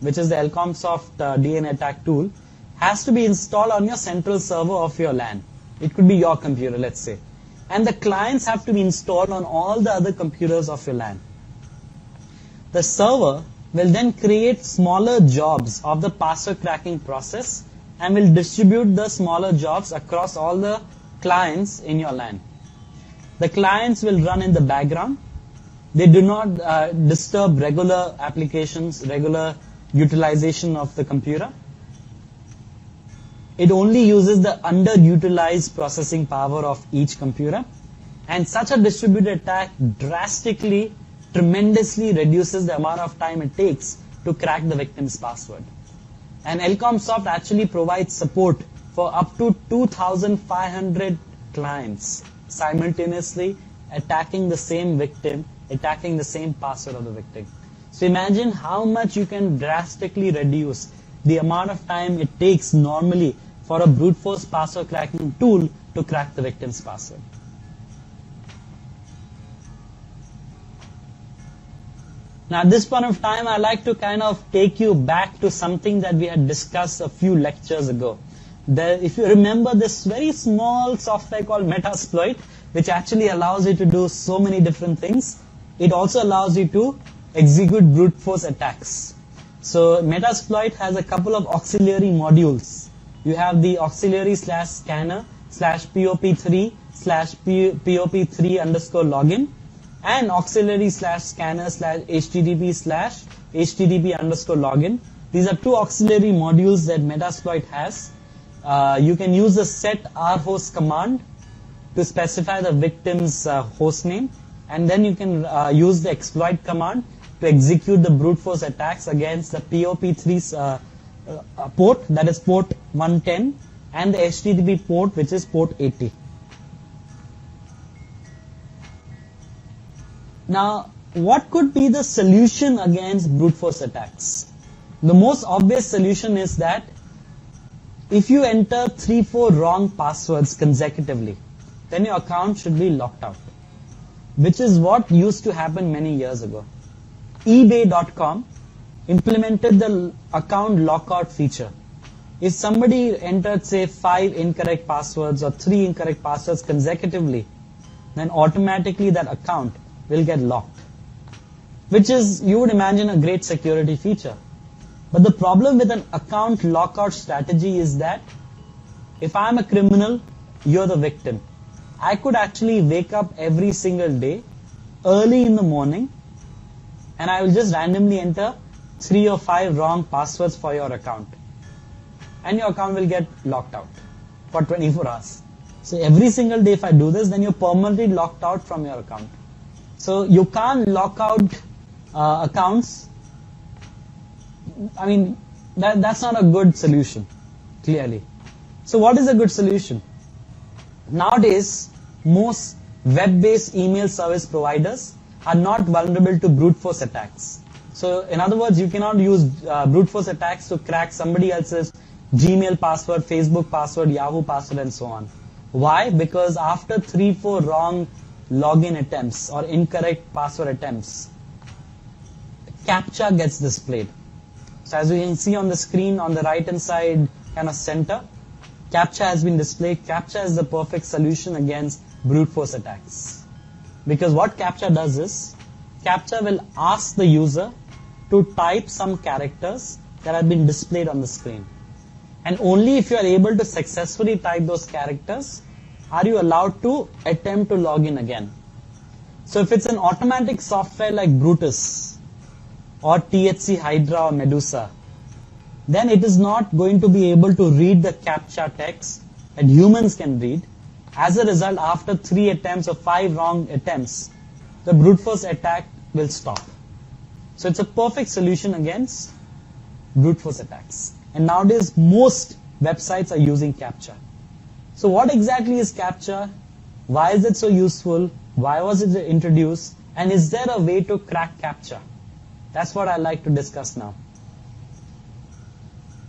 which is the Elcomsoft DNA attack tool, has to be installed on your central server of your LAN. It could be your computer, let's say. And the clients have to be installed on all the other computers of your LAN. The server will then create smaller jobs of the password cracking process and will distribute the smaller jobs across all the clients in your LAN. The clients will run in the background. They do not disturb regular applications, regular utilization of the computer. It only uses the underutilized processing power of each computer. And such a distributed attack drastically, tremendously reduces the amount of time it takes to crack the victim's password. And Elcomsoft actually provides support for up to 2,500 clients simultaneously attacking the same victim, attacking the same password of the victim. So imagine how much you can drastically reduce the amount of time it takes normally for a brute force password cracking tool to crack the victim's password. Now at this point of time, I'd like to kind of take you back to something that we had discussed a few lectures ago. If you remember this very small software called Metasploit, which actually allows you to do so many different things, it also allows you to execute brute force attacks. So Metasploit has a couple of auxiliary modules. You have the auxiliary /scanner /pop3/pop3_login and auxiliary /scanner /http/http_login. These are two auxiliary modules that Metasploit has. You can use the set rhost command to specify the victim's host name, and then you can use the exploit command to execute the brute force attacks against the POP3's port, that is port 110, and the HTTP port, which is port 80. Now, what could be the solution against brute force attacks? The most obvious solution is that if you enter 3-4 wrong passwords consecutively, then your account should be locked out, which is what used to happen many years ago. eBay.com implemented the account lockout feature. If somebody entered, say, 5 incorrect passwords or 3 incorrect passwords consecutively, then automatically that account will get locked, which is, you would imagine, a great security feature. But the problem with an account lockout strategy is that if I'm a criminal, you're the victim. I could actually wake up every single day early in the morning and I will just randomly enter 3 or 5 wrong passwords for your account. And your account will get locked out for 24 hours. So every single day if I do this, then you're permanently locked out from your account. So you can't lock out accounts. I mean, that's not a good solution, clearly. So what is a good solution? Nowadays, most web-based email service providers are not vulnerable to brute force attacks. So in other words, you cannot use brute force attacks to crack somebody else's Gmail password, Facebook password, Yahoo password, and so on. Why? Because after 3-4 wrong login attempts or incorrect password attempts, CAPTCHA gets displayed. So as you can see on the screen on the right hand side kind of center, CAPTCHA has been displayed. CAPTCHA is the perfect solution against brute force attacks. Because what CAPTCHA does is, CAPTCHA will ask the user to type some characters that have been displayed on the screen. And only if you are able to successfully type those characters are you allowed to attempt to log in again. So if it's an automatic software like Brutus or THC Hydra or Medusa, then it is not going to be able to read the CAPTCHA text that humans can read. As a result, after 3 attempts or 5 wrong attempts, the brute force attack will stop. So it's a perfect solution against brute force attacks. And nowadays, most websites are using CAPTCHA. So what exactly is CAPTCHA? Why is it so useful? Why was it introduced? And is there a way to crack CAPTCHA? That's what I'd like to discuss now.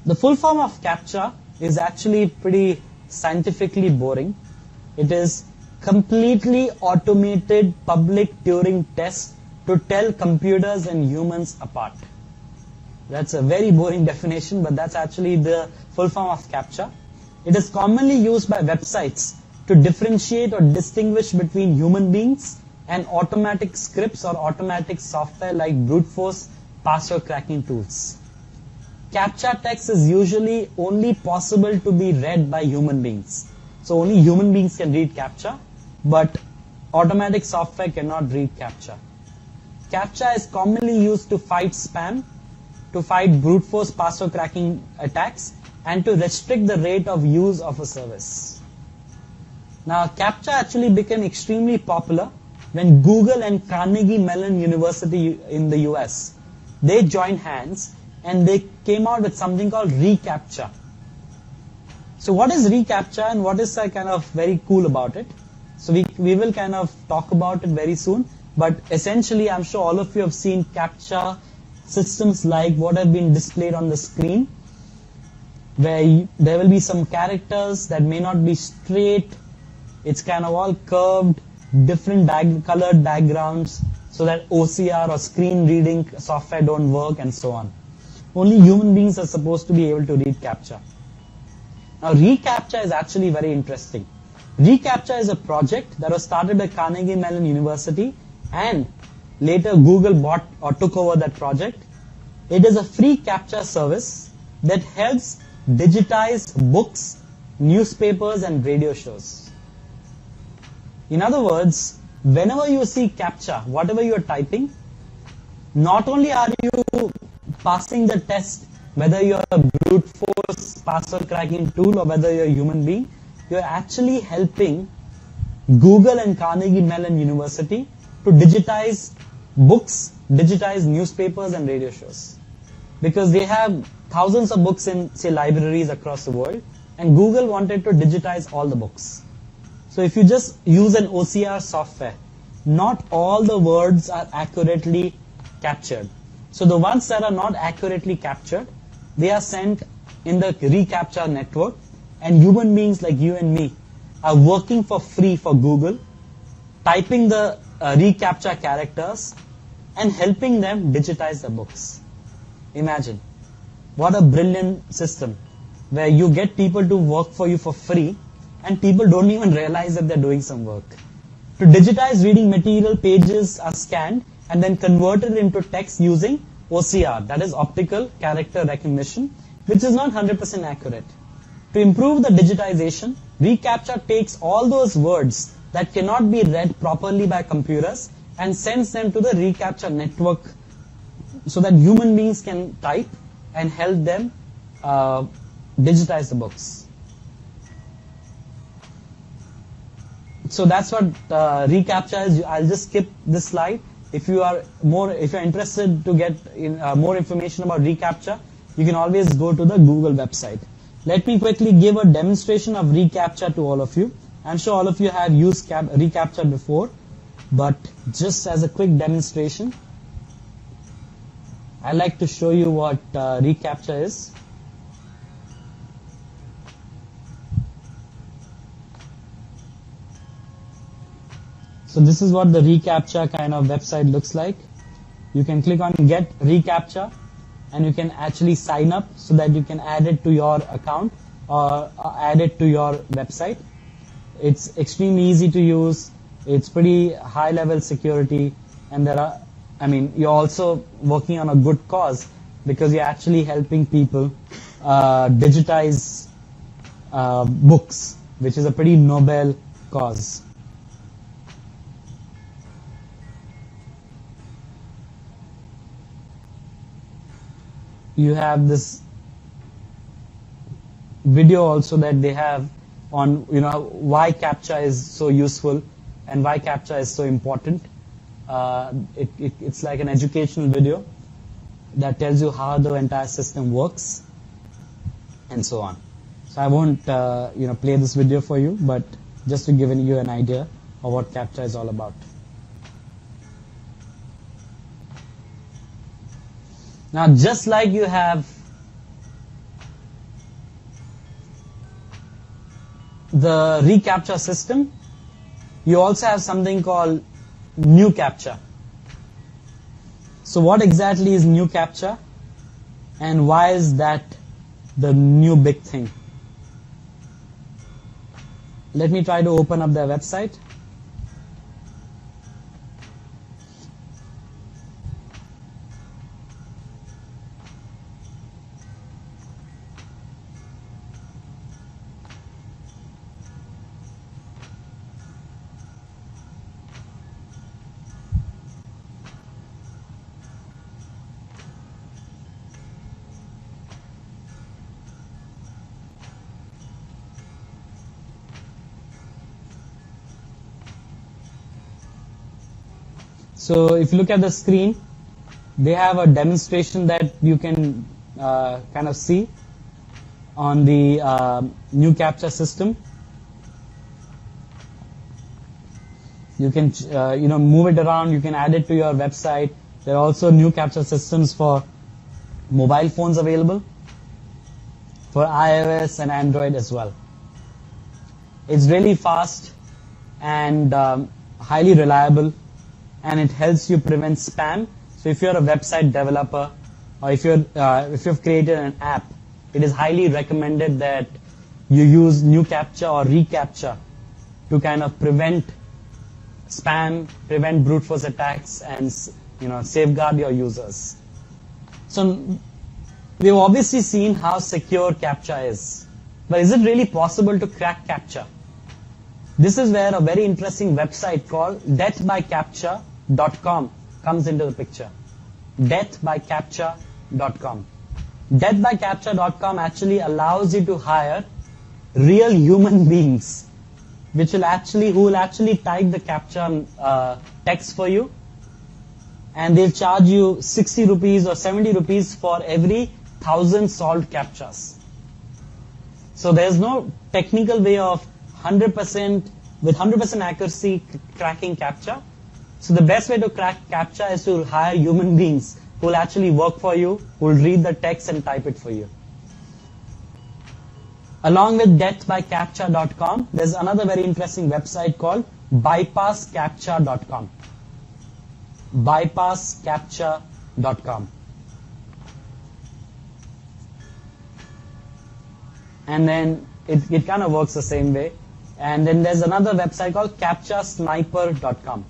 The full form of CAPTCHA is actually pretty scientifically boring. It is completely automated public Turing test to tell computers and humans apart. That's a very boring definition, but that's actually the full form of CAPTCHA. It is commonly used by websites to differentiate or distinguish between human beings and automatic scripts or automatic software like brute force password cracking tools. CAPTCHA text is usually only possible to be read by human beings. So only human beings can read CAPTCHA, but automatic software cannot read CAPTCHA. CAPTCHA is commonly used to fight spam, to fight brute force password cracking attacks, and to restrict the rate of use of a service. Now, CAPTCHA actually became extremely popular when Google and Carnegie Mellon University in the US, they joined hands and they came out with something called reCAPTCHA. So what is reCAPTCHA and what is kind of very cool about it? So we will kind of talk about it very soon, but essentially I'm sure all of you have seen CAPTCHA systems like what have been displayed on the screen, where there will be some characters that may not be straight, it's kind of all curved, different colored backgrounds, so that OCR or screen reading software don't work and so on. Only human beings are supposed to be able to read CAPTCHA. Now reCAPTCHA is actually very interesting. reCAPTCHA is a project that was started by Carnegie Mellon University and later Google bought or took over that project. It is a free CAPTCHA service that helps digitize books, newspapers and radio shows. In other words, whenever you see CAPTCHA, whatever you are typing, not only are you passing the test, whether you are a brute force password cracking tool or whether you're a human being, you're actually helping Google and Carnegie Mellon University to digitize books, digitize newspapers and radio shows. Because they have thousands of books in, say, libraries across the world, and Google wanted to digitize all the books. So if you just use an OCR software, not all the words are accurately captured. So the ones that are not accurately captured, they are sent in the reCAPTCHA network, and human beings like you and me are working for free for Google, typing the reCAPTCHA characters and helping them digitize the books. Imagine. What a brilliant system, where you get people to work for you for free and people don't even realize that they're doing some work. To digitize reading material, pages are scanned and then converted into text using OCR, that is optical character recognition, which is not 100% accurate. To improve the digitization, reCAPTCHA takes all those words that cannot be read properly by computers and sends them to the reCAPTCHA network so that human beings can type and help them digitize the books. So that's what reCAPTCHA is. I'll just skip this slide. If you're interested to get more information about reCAPTCHA, you can always go to the Google website. Let me quickly give a demonstration of reCAPTCHA to all of you. I'm sure all of you have used reCAPTCHA before, but just as a quick demonstration, I'd like to show you what reCAPTCHA is. So this is what the reCAPTCHA kind of website looks like. You can click on Get reCAPTCHA and you can actually sign up so that you can add it to your account or add it to your website. It's extremely easy to use. It's pretty high level security, and you're also working on a good cause because you're actually helping people digitize books, which is a pretty noble cause. You have this video also that they have on why CAPTCHA is so useful and why CAPTCHA is so important. It's like an educational video that tells you how the entire system works and so on. So I won't play this video for you, but just to give you an idea of what CAPTCHA is all about. Now, just like you have the reCAPTCHA system, you also have something called new CAPTCHA. So what exactly is new CAPTCHA? And why is that the new big thing? Let me try to open up their website. So if you look at the screen, they have a demonstration that you can kind of see on the new captcha system. You can move it around. You can add it to your website. There are also new captcha systems for mobile phones available, for iOS and Android as well. It's really fast and highly reliable, and it helps you prevent spam. So if you're a website developer, or if you've created an app, it is highly recommended that you use new captcha or reCAPTCHA to kind of prevent spam, prevent brute force attacks, and safeguard your users. So we've obviously seen how secure CAPTCHA is, but is it really possible to crack CAPTCHA? This is where a very interesting website called deathbycaptcha.com comes into the picture. Deathbycaptcha.com. Deathbycaptcha.com actually allows you to hire real human beings, who will actually type the CAPTCHA text for you, and they'll charge you 60 rupees or 70 rupees for every 1,000 solved CAPTCHAs. So there's no technical way of 100% accuracy cracking CAPTCHA. So the best way to crack CAPTCHA is to hire human beings who will actually work for you, who will read the text and type it for you. Along with deathbycaptcha.com, there's another very interesting website called bypasscaptcha.com. Bypasscaptcha.com. And then it kind of works the same way. And then there's another website called captchasniper.com.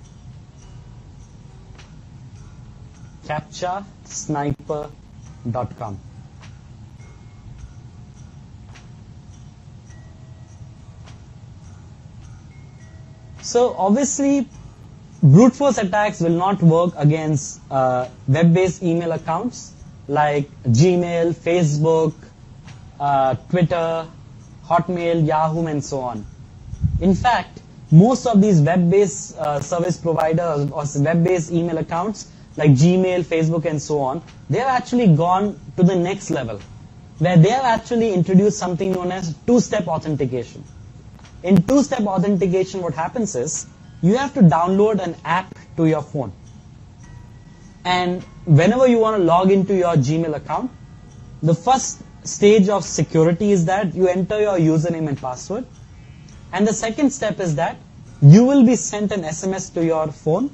Captchasniper.com. So obviously, brute force attacks will not work against web-based email accounts like Gmail, Facebook, Twitter, Hotmail, Yahoo, and so on. In fact, most of these web-based service providers or web-based email accounts like Gmail, Facebook, and so on, they have actually gone to the next level, where they have actually introduced something known as two-step authentication. In two-step authentication, what happens is, you have to download an app to your phone. And whenever you want to log into your Gmail account, the first stage of security is that you enter your username and password. And the second step is that you will be sent an SMS to your phone,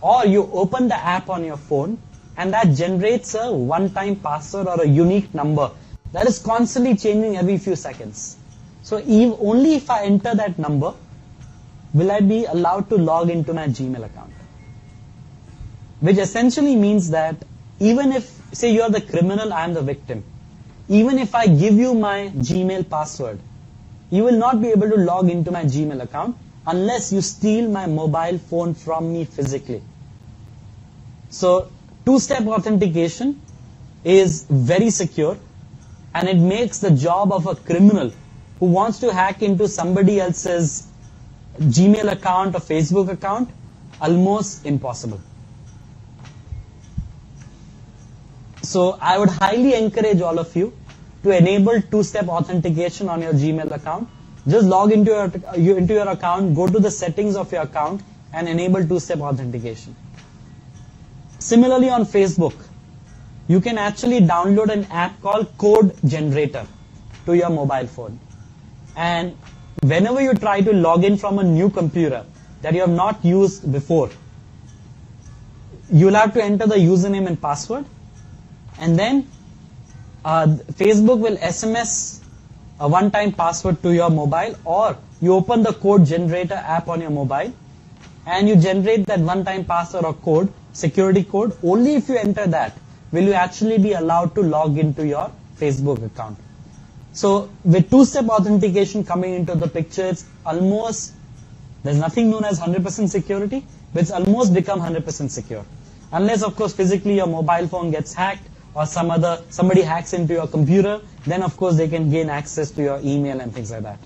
or you open the app on your phone, and that generates a one-time password or a unique number that is constantly changing every few seconds. So only if I enter that number will I be allowed to log into my Gmail account. Which essentially means that even if, say you are the criminal, I am the victim, even if I give you my Gmail password, you will not be able to log into my Gmail account unless you steal my mobile phone from me physically. So two-step authentication is very secure, and it makes the job of a criminal who wants to hack into somebody else's Gmail account or Facebook account almost impossible. So I would highly encourage all of you to enable two-step authentication on your Gmail account. Just log into your account, go to the settings of your account, and enable two-step authentication. Similarly, on Facebook, you can actually download an app called Code Generator to your mobile phone. And whenever you try to log in from a new computer that you have not used before, you will have to enter the username and password, and then Facebook will SMS a one-time password to your mobile, or you open the code generator app on your mobile and you generate that one-time password or code, security code. Only if you enter that will you actually be allowed to log into your Facebook account. So with two-step authentication coming into the picture, it's almost, there's nothing known as 100% security, but it's almost become 100% secure. Unless, of course, physically your mobile phone gets hacked or somebody hacks into your computer, then of course they can gain access to your email and things like that.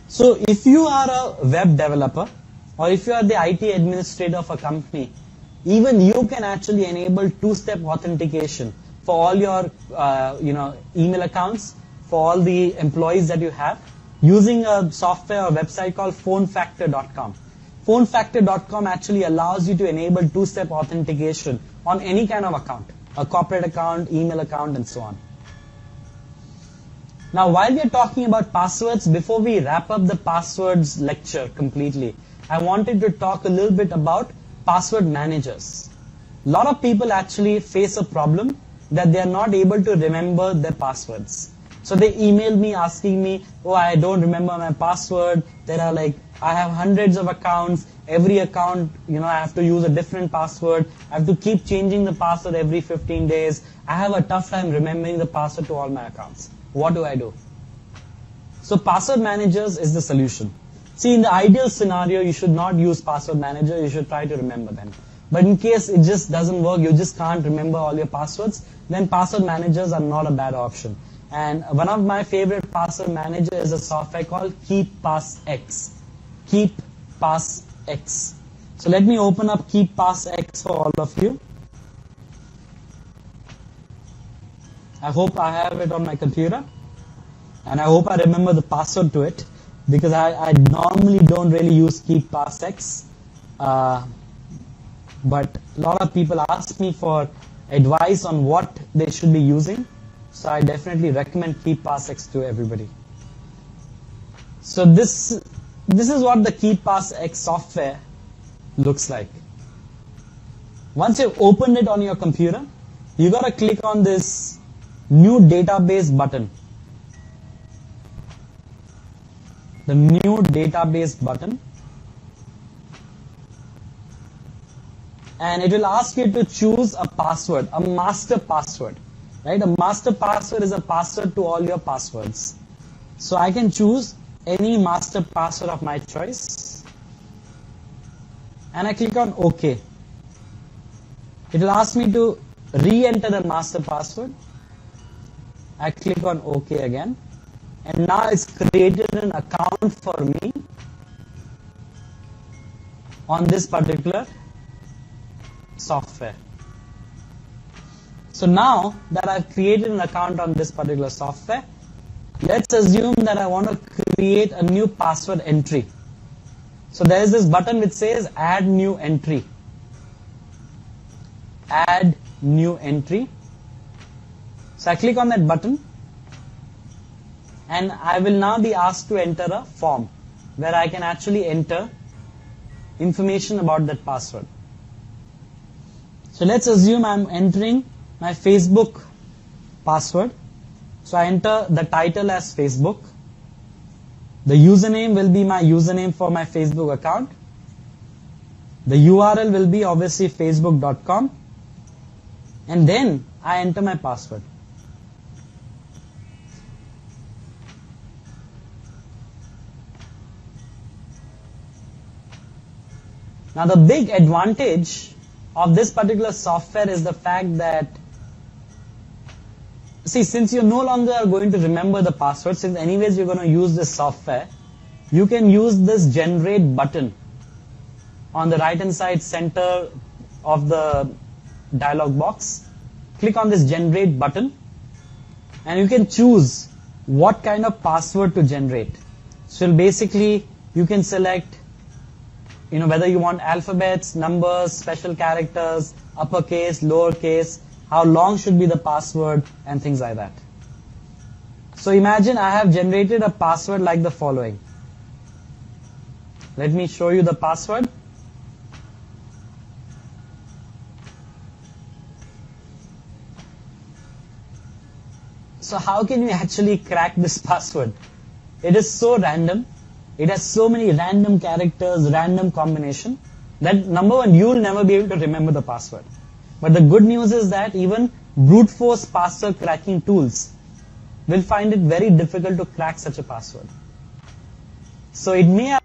So if you are a web developer or if you are the IT administrator of a company, even you can actually enable two-step authentication for all your email accounts, for all the employees that you have, using a software or website called phonefactor.com. Phonefactor.com actually allows you to enable two-step authentication on any kind of account, a corporate account, email account, and so on. Now, while we are talking about passwords, before we wrap up the passwords lecture completely, I wanted to talk a little bit about password managers. A lot of people actually face a problem that they are not able to remember their passwords. So they email me asking me, oh, I don't remember my password. I have hundreds of accounts. Every account, I have to use a different password. I have to keep changing the password every 15 days. I have a tough time remembering the password to all my accounts. What do I do? So password managers is the solution. See, in the ideal scenario, you should not use password manager. You should try to remember them. But in case it just doesn't work, you just can't remember all your passwords, then password managers are not a bad option. And one of my favorite password manager is a software called KeepPassX. KeepPassX. So let me open up KeepPassX for all of you. I hope I have it on my computer. And I hope I remember the password to it, because I normally don't really use KeepPassX. But a lot of people ask me for advice on what they should be using. So I definitely recommend KeepPassX to everybody. So this is what the KeepPassX software looks like. Once you've opened it on your computer, you got to click on this new database button. The new database button. And it will ask you to choose a password, a master password. Right? A master password is a password to all your passwords. So I can choose any master password of my choice. And I click on OK. It will ask me to re-enter the master password. I click on OK again. And now it's created an account for me on this particular software. So now that I've created an account on this particular software, let's assume that I want to create a new password entry. So there is this button which says Add New Entry. Add New Entry. So I click on that button, and I will now be asked to enter a form where I can actually enter information about that password. So let's assume I'm entering my Facebook password. So I enter the title as Facebook. The username will be my username for my Facebook account. The URL will be obviously facebook.com. And then I enter my password. Now the big advantage of this particular software is the fact that, since you're no longer going to remember the password, since anyways you're going to use this software, you can use this generate button on the right hand side center of the dialog box. Click on this generate button and you can choose what kind of password to generate. So basically you can select whether you want alphabets, numbers, special characters, uppercase, lowercase, how long should be the password, and things like that. So imagine I have generated a password like the following. Let me show you the password. So how can you actually crack this password? It is so random. It has so many random characters, random combination, that number one, you will never be able to remember the password. But the good news is that even brute force password cracking tools will find it very difficult to crack such a password. So it may